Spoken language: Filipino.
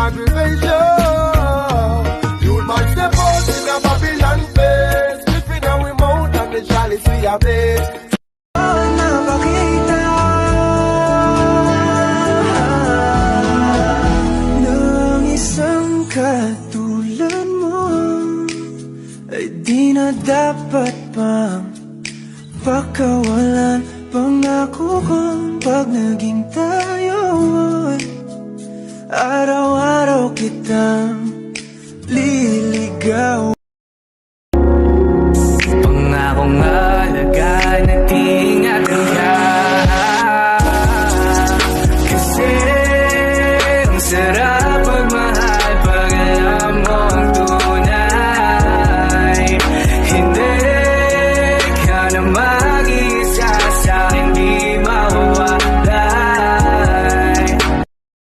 aggravation. You might step out in a Babylon face, slipping our mouth and the chalice we have blaze. Napakita ng isang katulad mo ay di na dapat pang pagkawalan. Pangako kong pag naging tayo ay araw-araw kitang liligaw. Pangakong alagaan at ingatan ka, kasi ang sarap